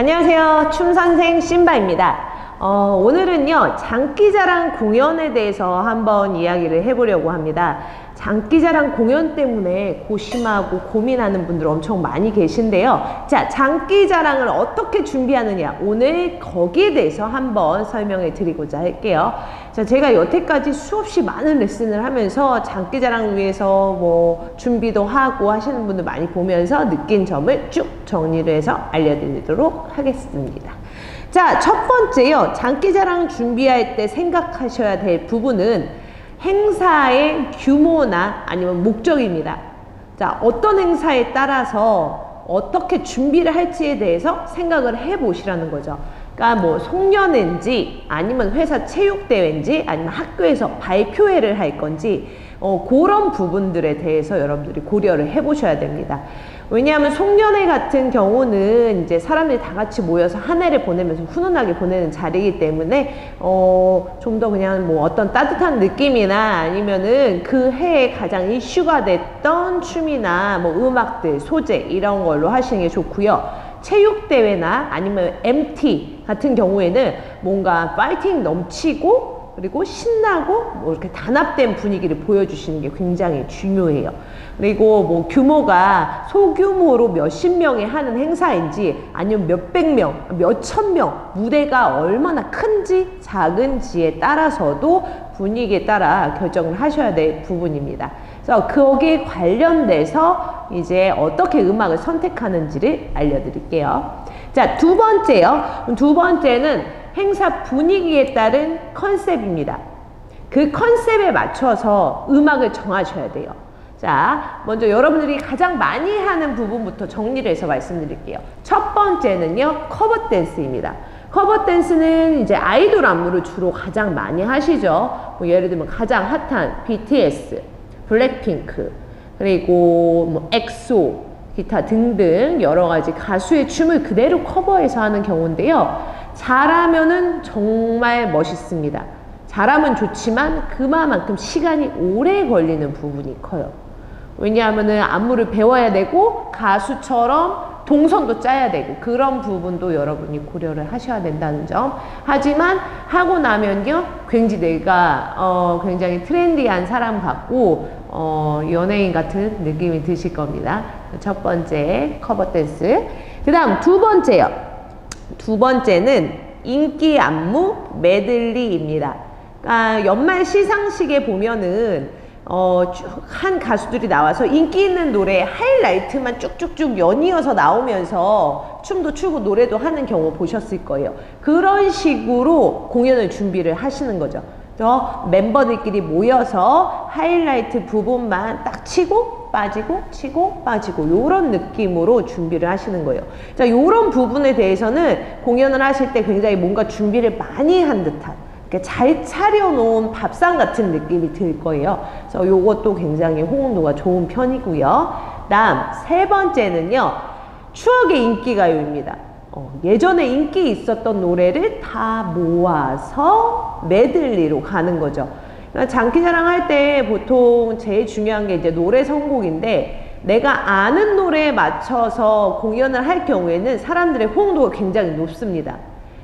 안녕하세요. 춤선생 신바입니다. 오늘은요, 장기자랑 공연에 대해서 한번 이야기를 해보려고 합니다. 장기자랑 공연 때문에 고심하고 고민하는 분들 엄청 많이 계신데요. 자, 장기자랑을 어떻게 준비하느냐, 오늘 거기에 대해서 한번 설명해 드리고자 할게요. 자, 제가 여태까지 수없이 많은 레슨을 하면서 장기자랑을 위해서 뭐 준비도 하고 하시는 분들 많이 보면서 느낀 점을 쭉 정리를 해서 알려드리도록 하겠습니다. 자, 첫 번째요. 장기자랑 준비할 때 생각하셔야 될 부분은 행사의 규모나 아니면 목적입니다. 자, 어떤 행사에 따라서 어떻게 준비를 할지에 대해서 생각을 해 보시라는 거죠. 그러니까 뭐 송년회인지 아니면 회사 체육대회인지 아니면 학교에서 발표회를 할 건지 그런 부분들에 대해서 여러분들이 고려를 해 보셔야 됩니다. 왜냐하면 송년회 같은 경우는 이제 사람들이 다 같이 모여서 한 해를 보내면서 훈훈하게 보내는 자리이기 때문에 좀 더 그냥 뭐 어떤 따뜻한 느낌이나 아니면은 그 해에 가장 이슈가 됐던 춤이나 뭐 음악들, 소재 이런 걸로 하시는 게 좋고요. 체육대회나 아니면 MT 같은 경우에는 뭔가 파이팅 넘치고 그리고 신나고 뭐 이렇게 단합된 분위기를 보여주시는 게 굉장히 중요해요. 그리고 뭐 규모가 소규모로 몇십 명이 하는 행사인지 아니면 몇백 명, 몇천 명, 무대가 얼마나 큰지 작은지에 따라서도 분위기에 따라 결정을 하셔야 될 부분입니다. 그래서 거기에 관련돼서 이제 어떻게 음악을 선택하는지를 알려드릴게요. 자, 두 번째요. 두 번째는 행사 분위기에 따른 컨셉입니다. 그 컨셉에 맞춰서 음악을 정하셔야 돼요. 자, 먼저 여러분들이 가장 많이 하는 부분부터 정리를 해서 말씀드릴게요. 첫 번째는요, 커버 댄스입니다. 커버 댄스는 이제 아이돌 안무를 주로 가장 많이 하시죠. 뭐 예를 들면 가장 핫한 BTS, 블랙핑크, 그리고 뭐 엑소, 기타 등등 여러 가지 가수의 춤을 그대로 커버해서 하는 경우인데요. 잘하면은 정말 멋있습니다. 잘하면 좋지만 그만큼 시간이 오래 걸리는 부분이 커요. 왜냐하면은 안무를 배워야 되고 가수처럼 동선도 짜야 되고 그런 부분도 여러분이 고려를 하셔야 된다는 점. 하지만 하고 나면요, 굉장히 내가 굉장히 트렌디한 사람 같고 연예인 같은 느낌이 드실 겁니다. 첫 번째 커버 댄스. 그 다음 두 번째요. 두 번째는 인기 안무 메들리입니다. 그러니까 연말 시상식에 보면은 한 가수들이 나와서 인기 있는 노래 하이라이트만 쭉쭉쭉 연이어서 나오면서 춤도 추고 노래도 하는 경우 보셨을 거예요. 그런 식으로 공연을 준비를 하시는 거죠. 멤버들끼리 모여서 하이라이트 부분만 딱 치고 빠지고 치고 빠지고 요런 느낌으로 준비를 하시는 거예요. 자, 요런 부분에 대해서는 공연을 하실 때 굉장히 뭔가 준비를 많이 한 듯한 잘 차려놓은 밥상 같은 느낌이 들 거예요. 그래서 요것도 굉장히 호응도가 좋은 편이고요. 다음 세 번째는요, 추억의 인기가요입니다. 예전에 인기 있었던 노래를 다 모아서 메들리로 가는 거죠. 장기자랑 할 때 보통 제일 중요한 게 이제 노래 선곡인데, 내가 아는 노래에 맞춰서 공연을 할 경우에는 사람들의 호응도가 굉장히 높습니다.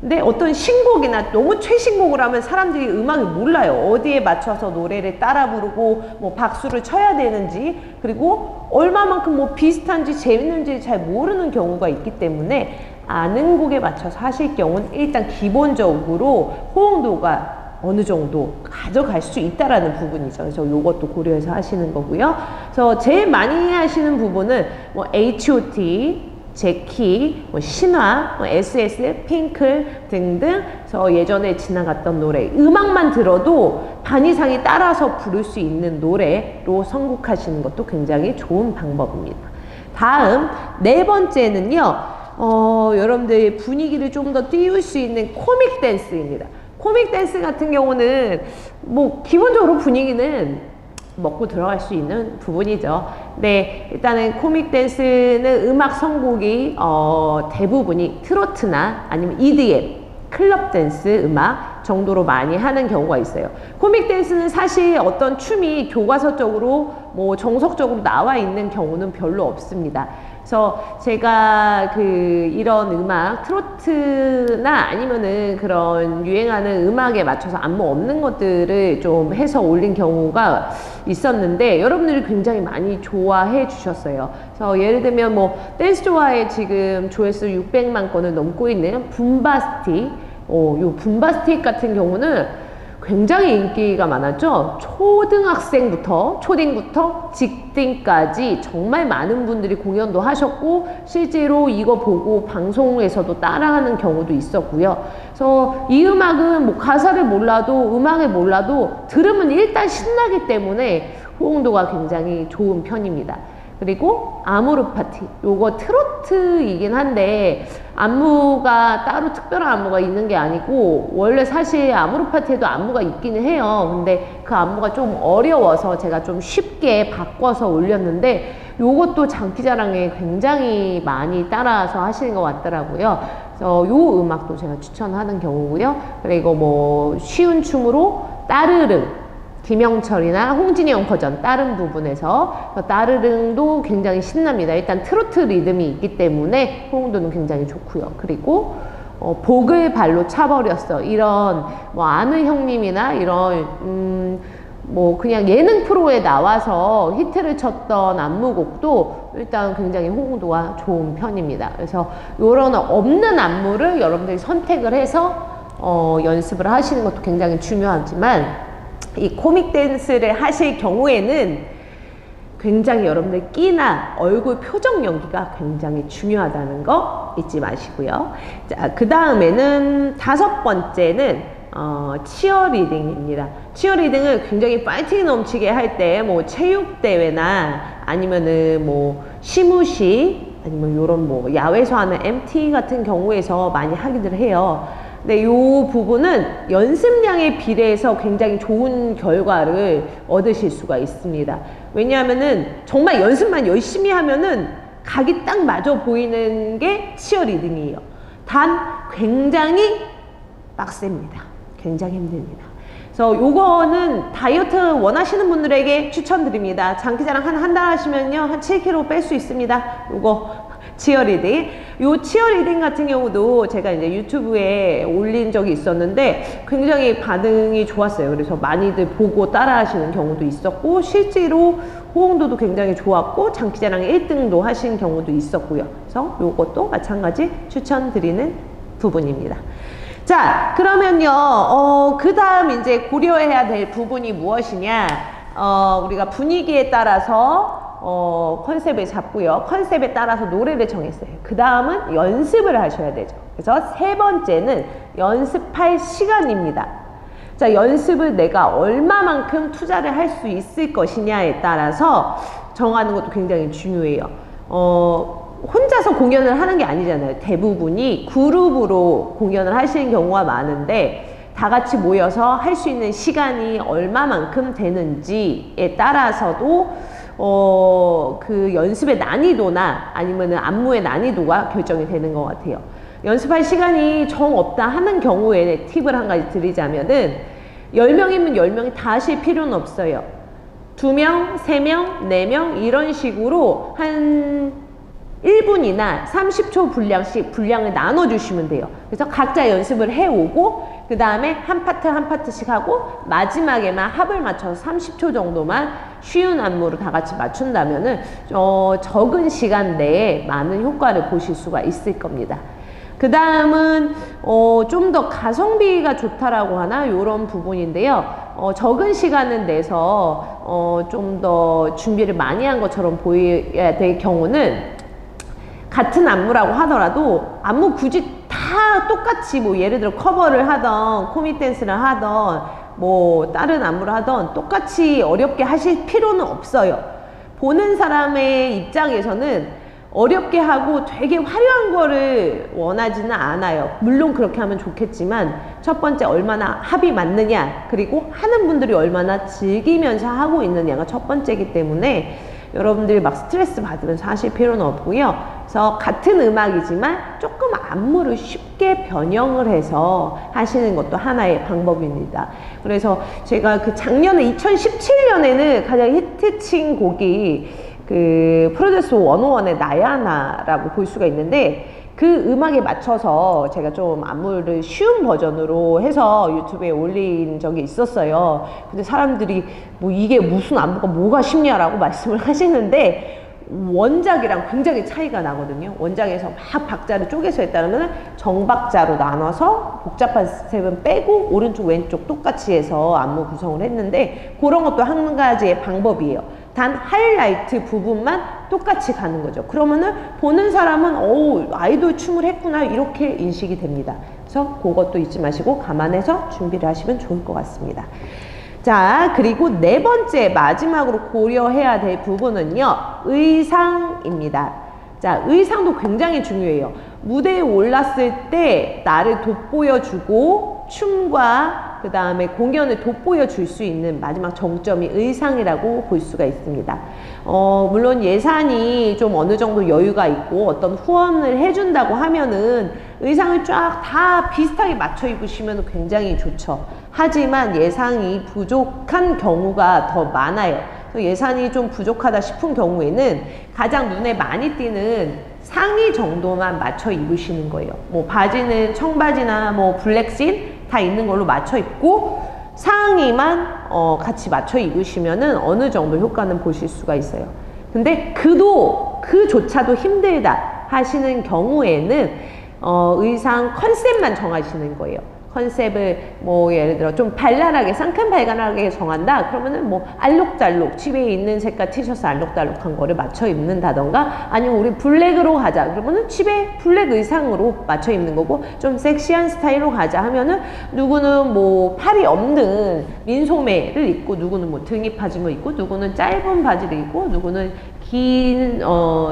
근데 어떤 신곡이나 너무 최신곡을 하면 사람들이 음악을 몰라요. 어디에 맞춰서 노래를 따라 부르고 뭐 박수를 쳐야 되는지, 그리고 얼마만큼 뭐 비슷한지 재밌는지 잘 모르는 경우가 있기 때문에 아는 곡에 맞춰서 하실 경우는 일단 기본적으로 호응도가 어느 정도 가져갈 수 있다라는 부분이죠. 그래서 이것도 고려해서 하시는 거고요. 그래서 제일 많이 하시는 부분은 뭐 H.O.T, 제키, 뭐 신화, 뭐 SS, 핑클 등등. 그래서 예전에 지나갔던 노래, 음악만 들어도 반 이상이 따라서 부를 수 있는 노래로 선곡하시는 것도 굉장히 좋은 방법입니다. 다음 네 번째는요, 여러분들의 분위기를 좀 더 띄울 수 있는 코믹 댄스입니다. 코믹 댄스 같은 경우는 뭐 기본적으로 분위기는 먹고 들어갈 수 있는 부분이죠. 네, 일단은 코믹 댄스는 음악 선곡이 대부분이 트로트나 아니면 EDM, 클럽 댄스 음악 정도로 많이 하는 경우가 있어요. 코믹 댄스는 사실 어떤 춤이 교과서적으로 뭐 정석적으로 나와 있는 경우는 별로 없습니다. 그래서 제가 이런 음악, 트로트나 아니면은 그런 유행하는 음악에 맞춰서 안무 없는 것들을 좀 해서 올린 경우가 있었는데 여러분들이 굉장히 많이 좋아해 주셨어요. 그래서 예를 들면 뭐 댄스 좋아해 지금 조회수 600만 건을 넘고 있는 붐바스틱, 요 붐바스틱 같은 경우는 굉장히 인기가 많았죠. 초딩부터 직딩까지 정말 많은 분들이 공연도 하셨고 실제로 이거 보고 방송에서도 따라하는 경우도 있었고요. 그래서 이 음악은 뭐 가사를 몰라도 음악을 몰라도 들으면 일단 신나기 때문에 호응도가 굉장히 좋은 편입니다. 그리고 아모르 파티, 요거 트로트이긴 한데 안무가 따로 특별한 안무가 있는 게 아니고 원래 사실 아모르 파티에도 안무가 있기는 해요. 근데 그 안무가 좀 어려워서 제가 좀 쉽게 바꿔서 올렸는데 요것도 장기자랑에 굉장히 많이 따라서 하시는 것 같더라고요. 그래서 요 음악도 제가 추천하는 경우고요. 그리고 뭐 쉬운 춤으로 따르릉, 김영철이나 홍진이 형 버전 다른 부분에서 따르릉도 굉장히 신납니다. 일단 트로트 리듬이 있기 때문에 호응도는 굉장히 좋고요. 그리고 복을 발로 차버렸어, 이런 뭐 아는 형님이나 이런 뭐 그냥 예능 프로에 나와서 히트를 쳤던 안무곡도 일단 굉장히 호응도가 좋은 편입니다. 그래서 이런 없는 안무를 여러분들이 선택을 해서 연습을 하시는 것도 굉장히 중요하지만 이 코믹 댄스를 하실 경우에는 굉장히 여러분들 끼나 얼굴 표정 연기가 굉장히 중요하다는 거 잊지 마시고요. 자, 그 다음에는 5번째는 치어리딩입니다. 치어리딩은 굉장히 파이팅 넘치게 할 때 뭐 체육대회나 아니면은 뭐 시무시 아니면 요런 뭐 야외에서 하는 MT 같은 경우에서 많이 하기들 해요. 근데 이 부분은 연습량에 비례해서 굉장히 좋은 결과를 얻으실 수가 있습니다. 왜냐하면은 정말 연습만 열심히 하면은 각이 딱 맞아 보이는 게 치어리딩이에요. 단 굉장히 빡셉니다. 굉장히 힘듭니다. 그래서 요거는 다이어트 원하시는 분들에게 추천드립니다. 장기자랑 한 달 하시면요 한 7kg 뺄 수 있습니다. 요거 치어리딩. 요 치어리딩 같은 경우도 제가 이제 유튜브에 올린 적이 있었는데 굉장히 반응이 좋았어요. 그래서 많이들 보고 따라 하시는 경우도 있었고 실제로 호응도도 굉장히 좋았고 장기자랑 1등도 하신 경우도 있었고요. 그래서 요것도 마찬가지 추천드리는 부분입니다. 자, 그러면요 그 다음 이제 고려해야 될 부분이 무엇이냐, 우리가 분위기에 따라서 컨셉을 잡고요. 컨셉에 따라서 노래를 정했어요. 그 다음은 연습을 하셔야 되죠. 그래서 3번째는 연습할 시간입니다. 자, 연습을 내가 얼마만큼 투자를 할 수 있을 것이냐에 따라서 정하는 것도 굉장히 중요해요. 혼자서 공연을 하는 게 아니잖아요. 대부분이 그룹으로 공연을 하시는 경우가 많은데 다 같이 모여서 할 수 있는 시간이 얼마만큼 되는지에 따라서도 그 연습의 난이도나 아니면은 안무의 난이도가 결정이 되는 것 같아요. 연습할 시간이 정 없다 하는 경우에 팁을 한 가지 드리자면은 10명이면 10명이 다 하실 필요는 없어요. 2명, 3명, 4명 이런 식으로 한 1분이나 30초 분량씩 분량을 나눠주시면 돼요. 그래서 각자 연습을 해오고 그 다음에 한 파트 한 파트씩 하고 마지막에만 합을 맞춰서 30초 정도만 쉬운 안무로 다 같이 맞춘다면은 적은 시간 내에 많은 효과를 보실 수가 있을 겁니다. 그 다음은 좀 더 가성비가 좋다라고 하나 요런 부분인데요. 적은 시간을 내서 좀 더 준비를 많이 한 것처럼 보여야 될 경우는 같은 안무라고 하더라도 안무 굳이 다 똑같이 뭐 예를 들어 커버를 하던 코믹 댄스를 하던 뭐 다른 안무를 하던 똑같이 어렵게 하실 필요는 없어요. 보는 사람의 입장에서는 어렵게 하고 되게 화려한 거를 원하지는 않아요. 물론 그렇게 하면 좋겠지만 첫 번째 얼마나 합이 맞느냐, 그리고 하는 분들이 얼마나 즐기면서 하고 있느냐가 첫 번째이기 때문에 여러분들이 막 스트레스 받으면서 하실 필요는 없고요. 그래서 같은 음악이지만 조금 안무를 쉽게 변형을 해서 하시는 것도 하나의 방법입니다. 그래서 제가 그 작년에 2017년에는 가장 히트친 곡이 그 프로듀스 101의 나야나라고 볼 수가 있는데, 그 음악에 맞춰서 제가 좀 안무를 쉬운 버전으로 해서 유튜브에 올린 적이 있었어요. 근데 사람들이 뭐 이게 무슨 안무가 뭐가 쉽냐라고 말씀을 하시는데, 원작이랑 굉장히 차이가 나거든요. 원작에서 막 박자를 쪼개서 했다면 정박자로 나눠서 복잡한 스텝은 빼고 오른쪽 왼쪽 똑같이 해서 안무 구성을 했는데, 그런 것도 한 가지의 방법이에요. 단 하이라이트 부분만 똑같이 가는 거죠. 그러면은 보는 사람은 어우, 아이돌 춤을 했구나 이렇게 인식이 됩니다. 그래서 그것도 잊지 마시고 감안해서 준비를 하시면 좋을 것 같습니다. 자, 그리고 네 번째 마지막으로 고려해야 될 부분은요, 의상입니다. 자, 의상도 굉장히 중요해요. 무대에 올랐을 때 나를 돋보여주고 춤과 그 다음에 공연을 돋보여줄 수 있는 마지막 정점이 의상이라고 볼 수가 있습니다. 물론 예산이 좀 어느 정도 여유가 있고 어떤 후원을 해준다고 하면은 의상을 쫙 다 비슷하게 맞춰 입으시면 굉장히 좋죠. 하지만 예산이 부족한 경우가 더 많아요. 예산이 좀 부족하다 싶은 경우에는 가장 눈에 많이 띄는 상의 정도만 맞춰 입으시는 거예요. 뭐 바지는 청바지나 뭐 블랙신 다 있는 걸로 맞춰 입고 상의만 같이 맞춰 입으시면은 어느 정도 효과는 보실 수가 있어요. 근데 그조차도 힘들다 하시는 경우에는 의상 컨셉만 정하시는 거예요. 컨셉을 뭐 예를 들어 좀 발랄하게 상큼발랄하게 정한다 그러면은 뭐 알록달록 집에 있는 색깔 티셔츠 알록달록한 거를 맞춰 입는다던가, 아니면 우리 블랙으로 가자 그러면은 집에 블랙 의상으로 맞춰 입는 거고, 좀 섹시한 스타일로 가자 하면은 누구는 뭐 팔이 없는 민소매를 입고, 누구는 뭐 등이 파짐을 입고, 누구는 짧은 바지를 입고, 누구는 긴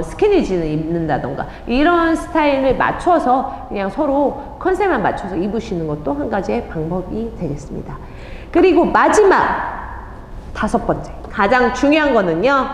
스키니진을 입는다던가, 이런 스타일을 맞춰서 그냥 서로 컨셉만 맞춰서 입으시는 것도 한 가지의 방법이 되겠습니다. 그리고 마지막 5번째 가장 중요한 거는요,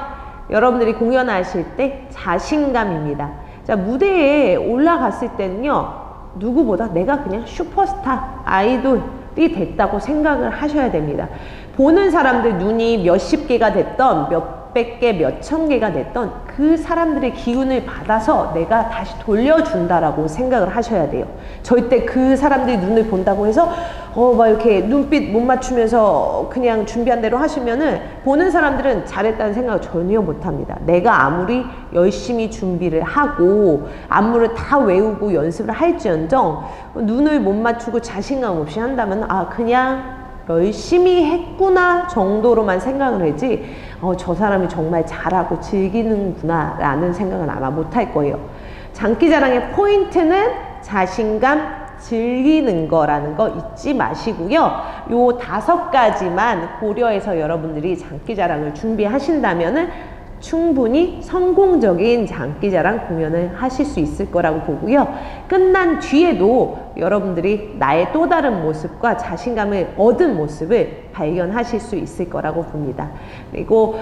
여러분들이 공연하실 때 자신감입니다. 자, 무대에 올라갔을 때는요, 누구보다 내가 그냥 슈퍼스타 아이돌이 됐다고 생각을 하셔야 됩니다. 보는 사람들 눈이 몇십 개가 됐던 몇백 개, 몇천 개가 됐던 그 사람들의 기운을 받아서 내가 다시 돌려준다라고 생각을 하셔야 돼요. 절대 그 사람들이 눈을 본다고 해서 막 이렇게 눈빛 못 맞추면서 그냥 준비한 대로 하시면은 보는 사람들은 잘했다는 생각을 전혀 못 합니다. 내가 아무리 열심히 준비를 하고 안무를 다 외우고 연습을 할지언정 눈을 못 맞추고 자신감 없이 한다면 그냥 열심히 했구나 정도로만 생각을 하지 저 사람이 정말 잘하고 즐기는구나 라는 생각은 아마 못할 거예요. 장기자랑의 포인트는 자신감, 즐기는 거라는 거 잊지 마시고요. 요 5가지만 고려해서 여러분들이 장기자랑을 준비하신다면은 충분히 성공적인 장기자랑 공연을 하실 수 있을 거라고 보고요. 끝난 뒤에도 여러분들이 나의 또 다른 모습과 자신감을 얻은 모습을 발견하실 수 있을 거라고 봅니다. 그리고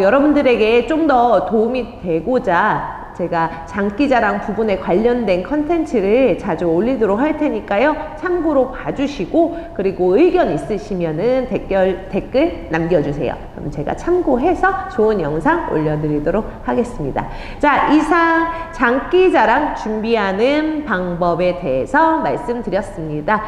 여러분들에게 좀 더 도움이 되고자 제가 장기자랑 부분에 관련된 컨텐츠를 자주 올리도록 할 테니까요. 참고로 봐주시고, 그리고 의견 있으시면은 댓글 남겨주세요. 그럼 제가 참고해서 좋은 영상 올려드리도록 하겠습니다. 자, 이상 장기자랑 준비하는 방법에 대해서 말씀드렸습니다.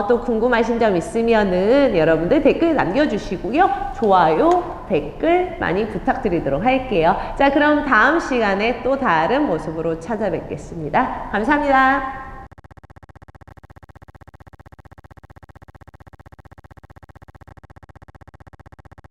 또 궁금하신 점 있으면은 여러분들 댓글 남겨주시고요. 좋아요, 댓글 많이 부탁드리도록 할게요. 자, 그럼 다음 시간에 또 다른 모습으로 찾아뵙겠습니다. 감사합니다.